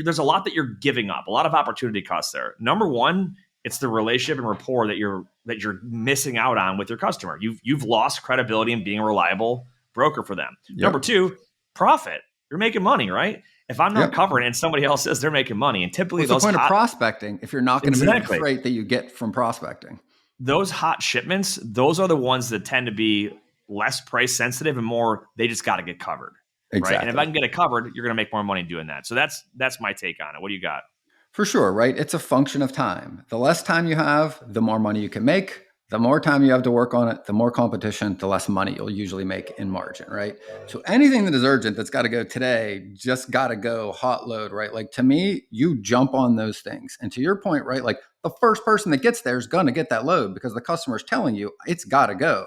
There's a lot that you're giving up, a lot of opportunity costs there. Number one, it's the relationship and rapport that you're missing out on with your customer. You've lost credibility in being a reliable broker for them. Yep. Number 2, profit. You're making money, right? If I'm not covering and somebody else says they're making money, and typically what's the point of prospecting if you're not going to make the freight that you get from prospecting? Those hot shipments, those are the ones that tend to be less price sensitive and more, they just got to get covered. Exactly. Right? And if I can get it covered, you're going to make more money doing that. So that's my take on it. What do you got? For sure, right? It's a function of time. The less time you have, the more money you can make. The more time you have to work on it, the more competition, the less money you'll usually make in margin, right? So anything that is urgent that's got to go today, just got to go hot load, right? Like to me, you jump on those things. And to your point, right? Like the first person that gets there is going to get that load because the customer is telling you it's got to go.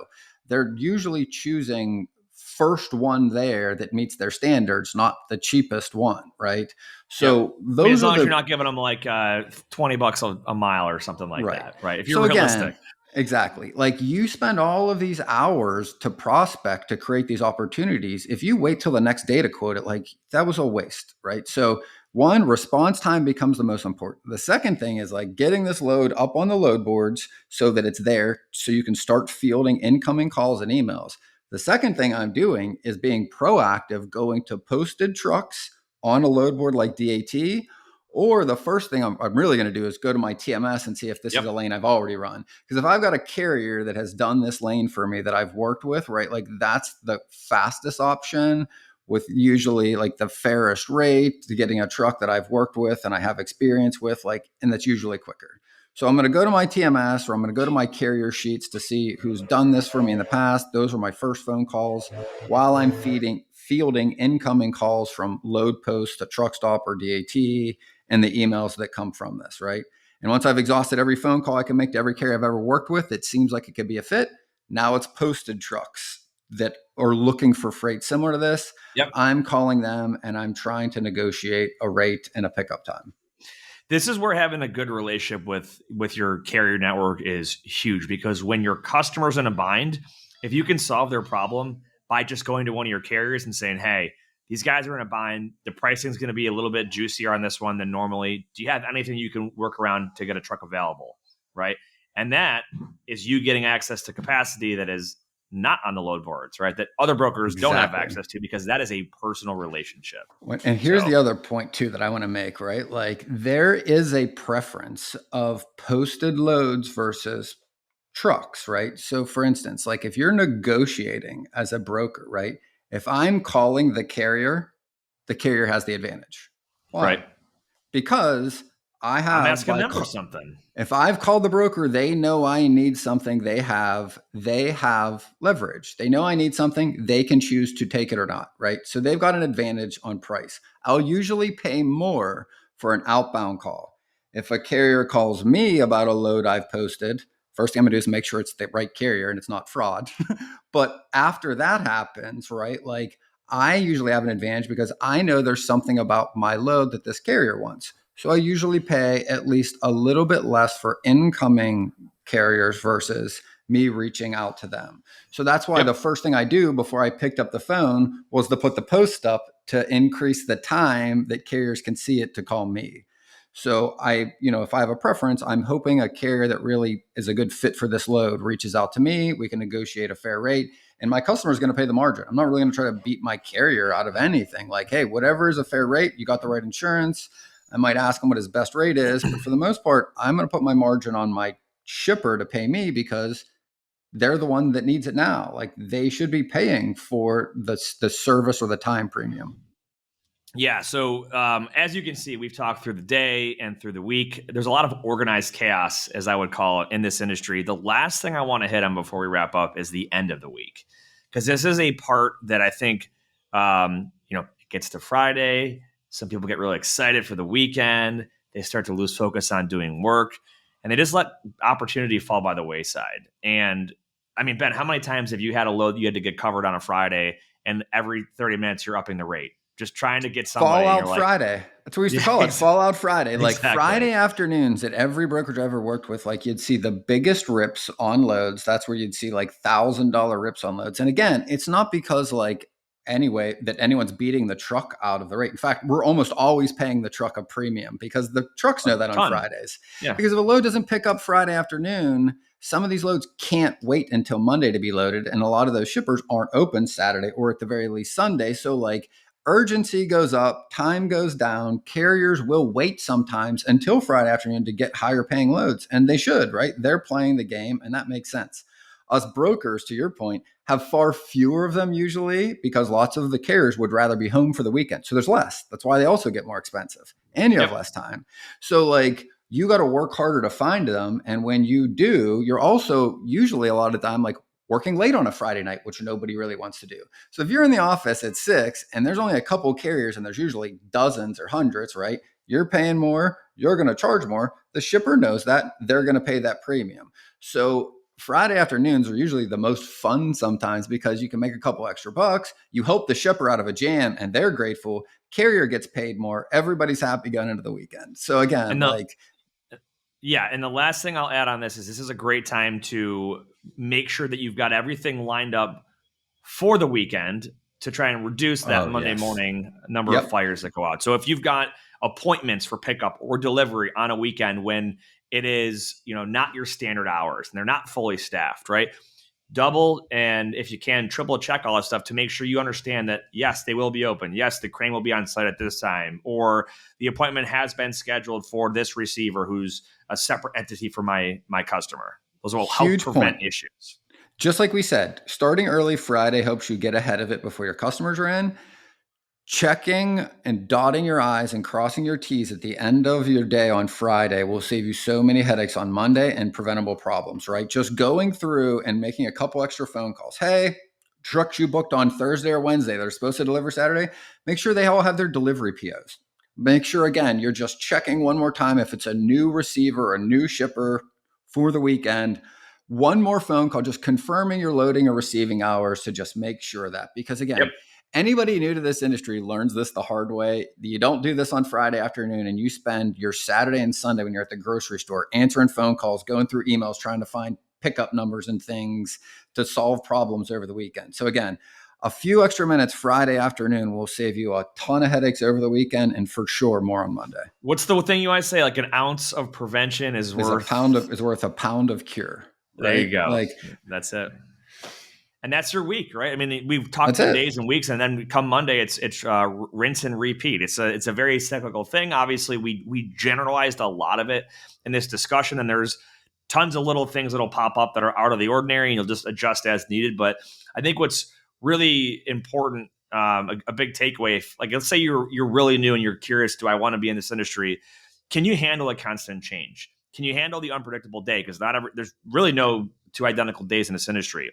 They're usually choosing first one there that meets their standards, not the cheapest one, right? So those as long as you're not giving them like $20 a mile or something like that, right? If you're realistic. Again, exactly. Like you spend all of these hours to prospect to create these opportunities. If you wait till the next day to quote it, like that was a waste, right? So One, response time becomes the most important. The second thing is like getting this load up on the load boards so that it's there so you can start fielding incoming calls and emails. The second thing I'm doing is being proactive, going to posted trucks on a load board like DAT. Or the first thing I'm really going to do is go to my TMS and see if this is a lane I've already run. Because if I've got a carrier that has done this lane for me that I've worked with, right, like that's the fastest option with usually like the fairest rate to getting a truck that I've worked with and I have experience with, like, and that's usually quicker. So I'm going to go to my TMS or I'm going to go to my carrier sheets to see who's done this for me in the past. Those are my first phone calls while I'm fielding incoming calls from load post to truck stop or DAT and the emails that come from this, right? And once I've exhausted every phone call I can make to every carrier I've ever worked with, it seems like it could be a fit. Now it's posted trucks that are looking for freight similar to this. I'm calling them and I'm trying to negotiate a rate and a pickup time. This is where having a good relationship with your carrier network is huge, because when your customer's in a bind, if you can solve their problem by just going to one of your carriers and saying, hey, these guys are in a bind, the pricing is going to be a little bit juicier on this one than normally. Do you have anything you can work around to get a truck available? Right. And that is you getting access to capacity that is not on the load boards, right? That other brokers don't have access to, because that is a personal relationship. And here's the other point too that I want to make, right? Like there is a preference of posted loads versus trucks, right? So for instance, like if you're negotiating as a broker, right? If I'm calling the carrier has the advantage. Why? Right. Because I'm asking them for something. If I've called the broker, they know I need something. They have leverage. They know I need something. They can choose to take it or not, right? So they've got an advantage on price. I'll usually pay more for an outbound call. If a carrier calls me about a load I've posted, first thing I'm gonna do is make sure it's the right carrier and it's not fraud. But after that happens, right, like I usually have an advantage because I know there's something about my load that this carrier wants. So I usually pay at least a little bit less for incoming carriers versus me reaching out to them. So that's why the first thing I do before I picked up the phone was to put the post up to increase the time that carriers can see it to call me. So if I have a preference, I'm hoping a carrier that really is a good fit for this load reaches out to me. We can negotiate a fair rate and my customer is going to pay the margin. I'm not really going to try to beat my carrier out of anything. Like, hey, whatever is a fair rate, you got the right insurance. I might ask him what his best rate is, but for the most part, I'm going to put my margin on my shipper to pay me because they're the one that needs it now. Like they should be paying for the service or the time premium. Yeah. So as you can see, we've talked through the day and through the week. There's a lot of organized chaos, as I would call it, in this industry. The last thing I want to hit on before we wrap up is the end of the week, because this is a part that I think, it gets to Friday. Some people get really excited for the weekend. They start to lose focus on doing work, and they just let opportunity fall by the wayside. And I mean, Ben, how many times have you had a load you had to get covered on a Friday, and every 30 minutes you're upping the rate, just trying to get somebody? Fallout Friday. That's what we used to call it. Fallout Friday. Like Friday afternoons at every brokerage I ever worked with, like you'd see the biggest rips on loads. That's where you'd see like $1,000 rips on loads. And again, it's not because that anyone's beating the truck out of the rate. In fact, we're almost always paying the truck a premium because the trucks know that on Fridays. Yeah. Because if a load doesn't pick up Friday afternoon, some of these loads can't wait until Monday to be loaded. And a lot of those shippers aren't open Saturday or at the very least Sunday. So like urgency goes up, time goes down. Carriers will wait sometimes until Friday afternoon to get higher paying loads. And they should, right? They're playing the game and that makes sense. Us brokers, to your point, have far fewer of them usually because lots of the carriers would rather be home for the weekend. So there's less. That's why they also get more expensive and you have less time. So like you got to work harder to find them. And when you do, you're also usually a lot of the time like working late on a Friday night, which nobody really wants to do. So if you're in the office at 6 and there's only a couple carriers and there's usually dozens or hundreds, right? You're paying more, you're going to charge more. The shipper knows that, they're going to pay that premium. So Friday afternoons are usually the most fun sometimes because you can make a couple extra bucks. You help the shipper out of a jam and they're grateful. Carrier gets paid more. Everybody's happy going into the weekend. So again, and the last thing I'll add on this is a great time to make sure that you've got everything lined up for the weekend. to try and reduce that Monday morning number of fires that go out. So if you've got appointments for pickup or delivery on a weekend when it is, not your standard hours and they're not fully staffed, right? Double and if you can, triple check all that stuff to make sure you understand that, yes, they will be open. Yes, the crane will be on site at this time, or the appointment has been scheduled for this receiver who's a separate entity for my customer. Those will help prevent issues. Just like we said, starting early Friday helps you get ahead of it before your customers are in. Checking and dotting your I's and crossing your T's at the end of your day on Friday will save you so many headaches on Monday and preventable problems, right? Just going through and making a couple extra phone calls. Hey, trucks you booked on Thursday or Wednesday that are supposed to deliver Saturday, make sure they all have their delivery POs. Make sure, again, you're just checking one more time if it's a new receiver, a new shipper for the weekend. One more phone call, just confirming your loading or receiving hours to just make sure that, because again, anybody new to this industry learns this the hard way. You don't do this on Friday afternoon and you spend your Saturday and Sunday when you're at the grocery store answering phone calls, going through emails, trying to find pickup numbers and things to solve problems over the weekend. So again, a few extra minutes Friday afternoon will save you a ton of headaches over the weekend and for sure more on Monday. What's the thing you always say? Like an ounce of prevention is worth a pound of cure. Right? There you go. That's it. And that's your week, right? I mean, we've talked for days and weeks, and then come Monday, it's rinse and repeat. It's a very cyclical thing. Obviously, we generalized a lot of it in this discussion, and there's tons of little things that'll pop up that are out of the ordinary, and you'll just adjust as needed. But I think what's really important, a big takeaway, like let's say you're really new and you're curious, do I want to be in this industry? Can you handle a constant change? Can you handle the unpredictable day? Because there's really no two identical days in this industry.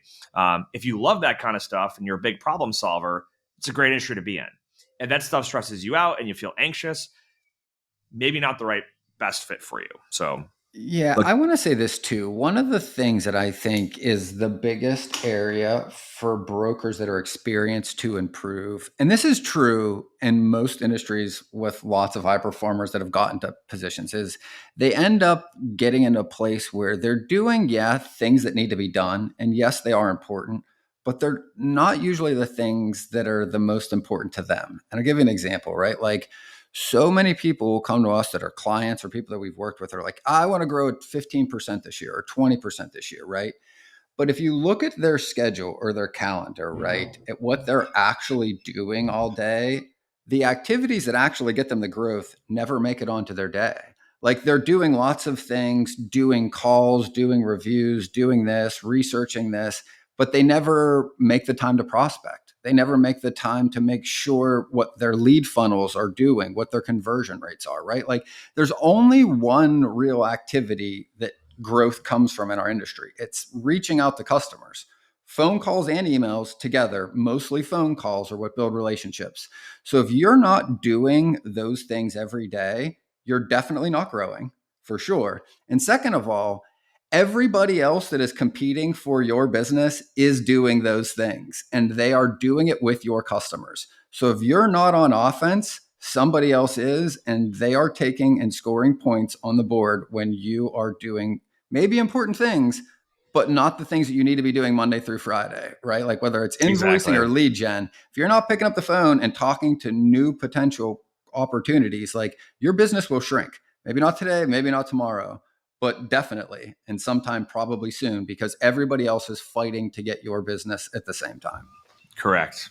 If you love that kind of stuff and you're a big problem solver, it's a great industry to be in. And that stuff stresses you out and you feel anxious, maybe not the right best fit for you. So I want to say this too. One of the things that I think is the biggest area for brokers that are experienced to improve, and this is true in most industries with lots of high performers that have gotten to positions, is they end up getting into a place where they're doing, things that need to be done. And yes, they are important, but they're not usually the things that are the most important to them. And I'll give you an example, right? Like, so many people will come to us that are clients or people that we've worked with are like, I want to grow at 15% this year or 20% this year, right? But if you look at their schedule or their calendar, right, at what they're actually doing all day, the activities that actually get them the growth never make it onto their day. Like they're doing lots of things, doing calls, doing reviews, doing this, researching this, but they never make the time to prospect. They never make the time to make sure what their lead funnels are doing, what their conversion rates are, right? Like there's only one real activity that growth comes from in our industry. It's reaching out to customers. Phone calls and emails together, mostly phone calls are what build relationships. So if you're not doing those things every day, you're definitely not growing for sure. And second of all, everybody else that is competing for your business is doing those things and they are doing it with your customers. So if you're not on offense, somebody else is, and they are taking and scoring points on the board when you are doing maybe important things, but not the things that you need to be doing Monday through Friday, right? Like whether it's invoicing or lead gen, if you're not picking up the phone and talking to new potential opportunities, like your business will shrink. Maybe not today, maybe not tomorrow, but definitely, and sometime probably soon, because everybody else is fighting to get your business at the same time. Correct.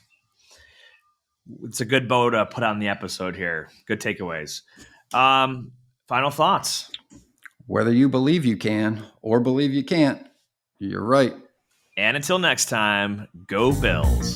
It's a good bow to put on the episode here. Good takeaways. Final thoughts. Whether you believe you can or believe you can't, you're right. And until next time, go Bills.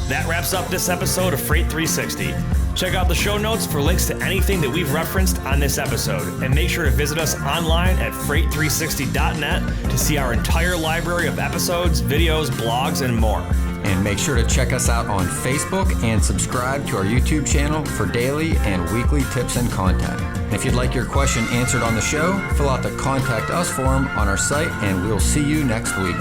That wraps up this episode of Freight 360. Check out the show notes for links to anything that we've referenced on this episode. And make sure to visit us online at freight360.net to see our entire library of episodes, videos, blogs, and more. And make sure to check us out on Facebook and subscribe to our YouTube channel for daily and weekly tips and content. And if you'd like your question answered on the show, fill out the Contact Us form on our site, and we'll see you next week.